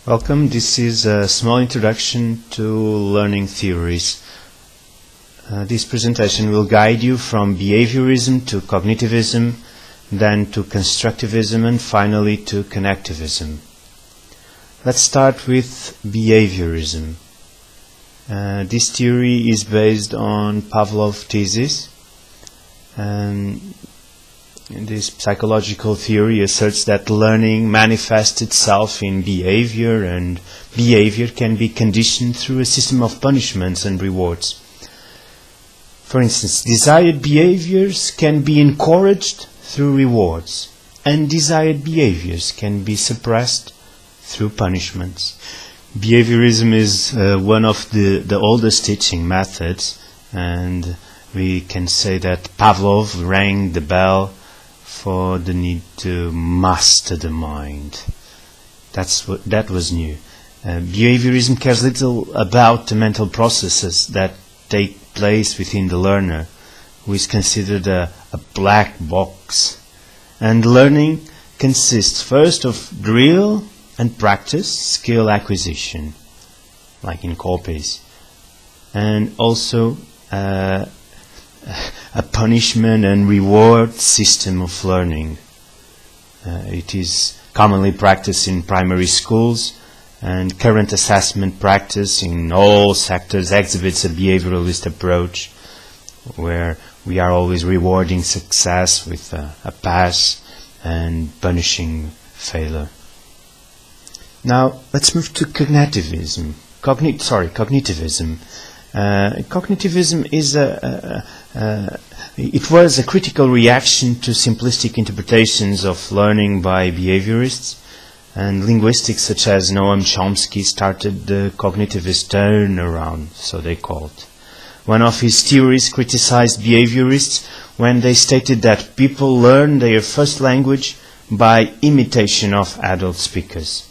Welcome. This is a small introduction to learning theories. This presentation will guide you from behaviorism to cognitivism, then to constructivism, and finally to connectivism. Let's start with behaviorism. This theory is based on Pavlov's thesis. This psychological theory asserts that learning manifests itself in behavior, and behavior can be conditioned through a system of punishments and rewards. For instance, desired behaviors can be encouraged through rewards, and desired behaviors can be suppressed through punishments. Behaviorism is one of the oldest teaching methods, and we can say that Pavlov rang the bell for the need to master the mind. That was new. Behaviorism cares little about the mental processes that take place within the learner, who is considered a black box. And learning consists first of drill and practice, skill acquisition, like in copies, and also a punishment and reward system of learning. It is commonly practiced in primary schools, and current assessment practice in all sectors exhibits a behavioralist approach where we are always rewarding success with a pass and punishing failure. Now let's move to cognitivism. Cognitivism. Cognitivism is it was a critical reaction to simplistic interpretations of learning by behaviorists, and linguistics such as Noam Chomsky started the cognitivist turnaround, so they called. One of his theories criticized behaviorists when they stated that people learn their first language by imitation of adult speakers.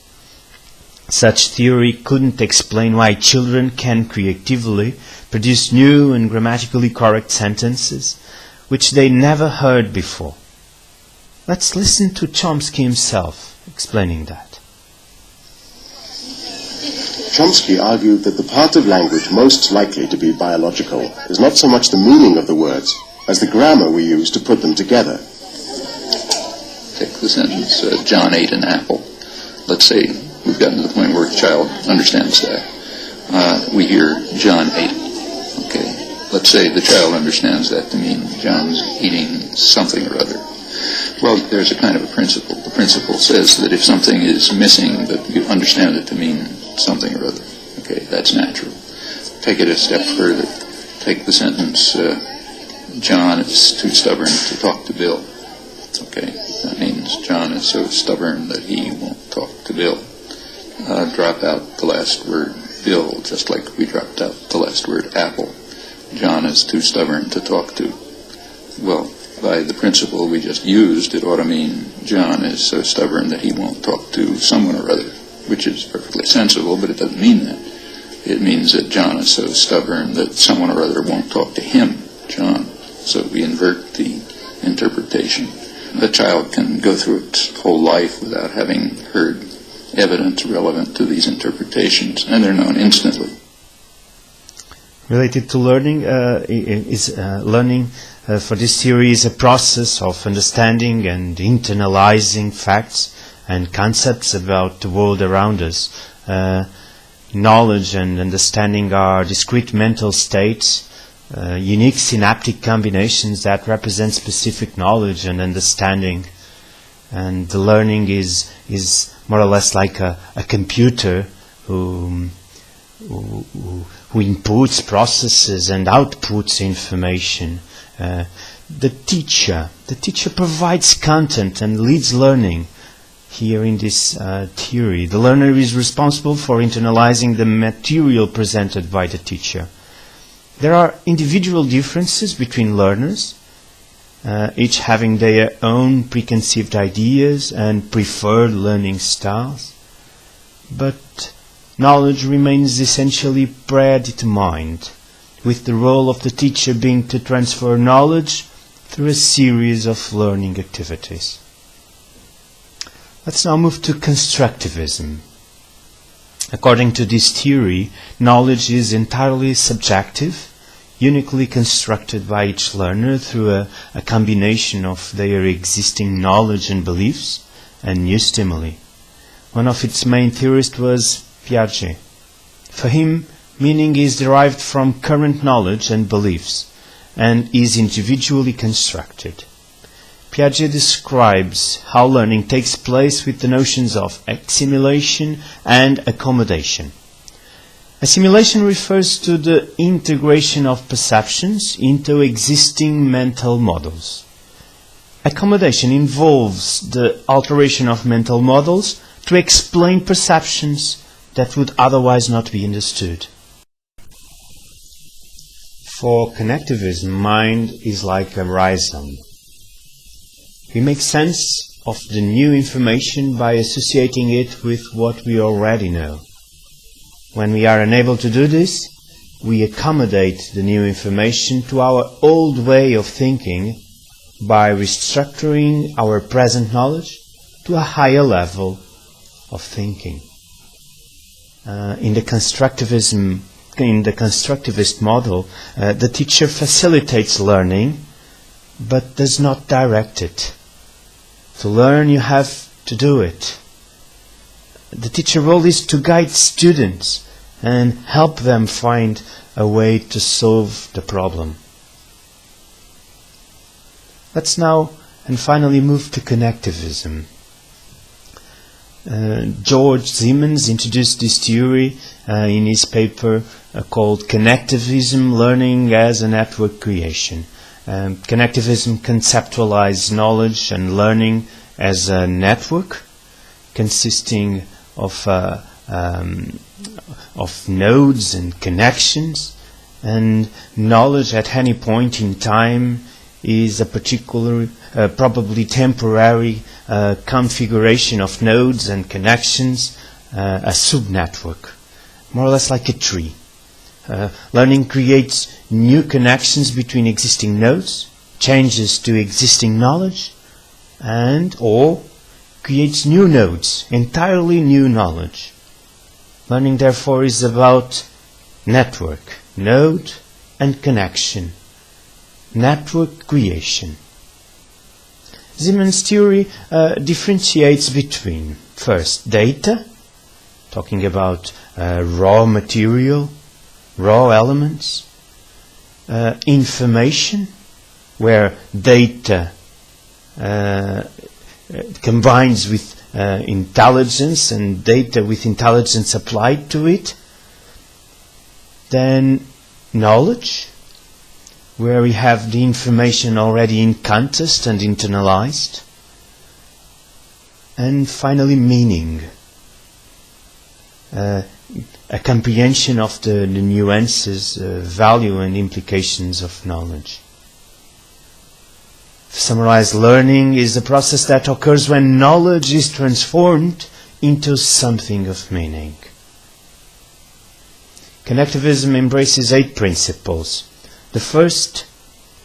Such theory couldn't explain why children can creatively produce new and grammatically correct sentences which they never heard before. Let's listen to Chomsky himself explaining that. Chomsky argued that the part of language most likely to be biological is not so much the meaning of the words as the grammar we use to put them together. Take the sentence, John ate an apple. Let's say we've gotten to the point where a child understands that. We hear John ate. Okay. Let's say the child understands that to mean John's eating something or other. Well, there's a kind of a principle. The principle says that if something is missing, that you understand it to mean something or other. Okay, that's natural. Take it a step further. Take the sentence, John is too stubborn to talk to Bill. Okay, that means John is so stubborn that he won't talk to Bill. Drop out the last word Bill, just like we dropped out the last word apple. John is too stubborn to talk to. Well, by the principle we just used, it ought to mean John is so stubborn that he won't talk to someone or other, which is perfectly sensible, but it doesn't mean that. It means that John is so stubborn that someone or other won't talk to him, John. So we invert the interpretation. The child can go through its whole life without having heard evidence relevant to these interpretations, and they're known instantly. Related to learning, learning for this theory is a process of understanding and internalizing facts and concepts about the world around us. Knowledge and understanding are discrete mental states, unique synaptic combinations that represent specific knowledge and understanding. And the learning is more or less like a computer who inputs, processes, and outputs information. The teacher provides content and leads learning. Here in this theory, the learner is responsible for internalizing the material presented by the teacher. There are individual differences between learners, each having their own preconceived ideas and preferred learning styles. But knowledge remains essentially predetermined, with the role of the teacher being to transfer knowledge through a series of learning activities. Let's now move to constructivism. According to this theory, knowledge is entirely subjective, uniquely constructed by each learner through a combination of their existing knowledge and beliefs and new stimuli. One of its main theorists was Piaget. For him, meaning is derived from current knowledge and beliefs and is individually constructed. Piaget describes how learning takes place with the notions of assimilation and accommodation. Assimilation refers to the integration of perceptions into existing mental models. Accommodation involves the alteration of mental models to explain perceptions that would otherwise not be understood. For Connectivism, mind is like a rhizome. We make sense of the new information by associating it with what we already know. When we are unable to do this, we accommodate the new information to our old way of thinking by restructuring our present knowledge to a higher level of thinking. In the constructivist model, the teacher facilitates learning but does not direct it. To learn, you have to do it. The teacher role is to guide students and help them find a way to solve the problem. Let's now and finally move to Connectivism. George Siemens introduced this theory in his paper called Connectivism, Learning as a Network Creation. Connectivism conceptualizes knowledge and learning as a network consisting of nodes and connections, and knowledge at any point in time is a particular, probably temporary configuration of nodes and connections, a subnetwork, more or less like a tree. Learning creates new connections between existing nodes, changes to existing knowledge, or creates new nodes, entirely new knowledge. Learning, therefore, is about network, node, and connection. Network creation. Siemens' theory differentiates between, first, data, talking about raw material, raw elements, information, where data combines with intelligence and data with intelligence applied to it. Then knowledge, where we have the information already encompassed and internalized. And finally, meaning, a comprehension of the nuances, value and implications of knowledge. To summarize, learning is the process that occurs when knowledge is transformed into something of meaning. Connectivism embraces 8 principles. The first,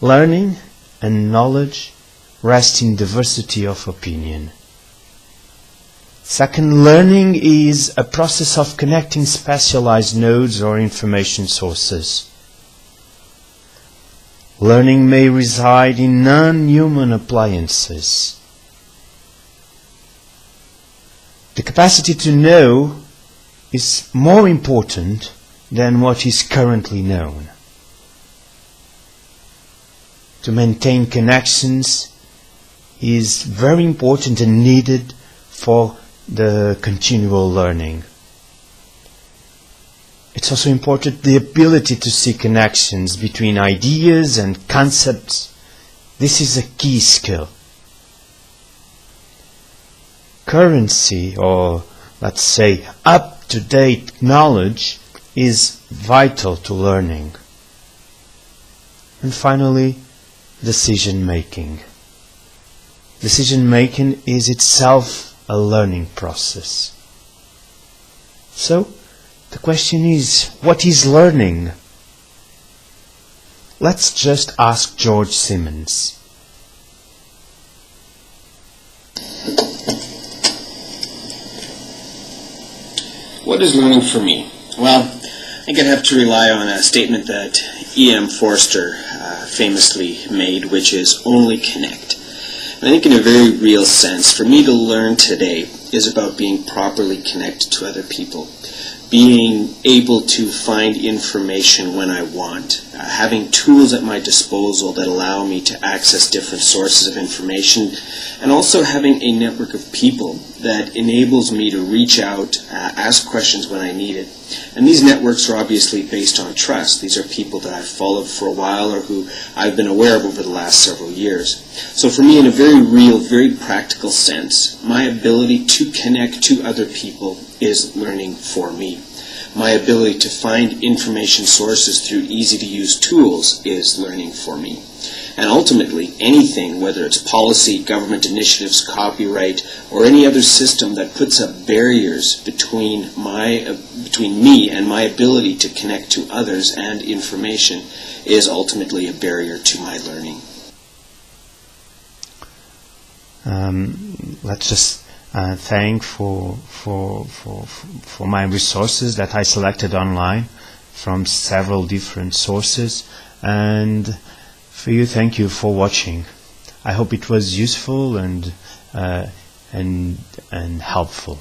learning and knowledge rest in diversity of opinion. Second, learning is a process of connecting specialized nodes or information sources. Learning may reside in non-human appliances. The capacity to know is more important than what is currently known. To maintain connections is very important and needed for the continual learning. It's also important the ability to see connections between ideas and concepts. This is a key skill. Currency, or let's say up-to-date knowledge, is vital to learning. And finally, decision-making. Decision-making is itself a learning process. So, the question is, what is learning? Let's just ask George Siemens. What is learning for me? Well, I think I'd have to rely on a statement that E.M. Forster famously made, which is only connect. And I think in a very real sense, for me to learn today is about being properly connected to other people, being able to find information when I want, having tools at my disposal that allow me to access different sources of information, and also having a network of people that enables me to reach out, ask questions when I need it. And these networks are obviously based on trust. These are people that I've followed for a while or who I've been aware of over the last several years. So for me, in a very real, very practical sense, my ability to connect to other people is learning for me. My ability to find information sources through easy-to-use tools is learning for me. And ultimately, anything, whether it's policy, government initiatives, copyright, or any other system that puts up barriers between me and my ability to connect to others and information, is ultimately a barrier to my learning. Let's just thank for my resources that I selected online from several different sources, and for you, thank you for watching. I hope it was useful and helpful.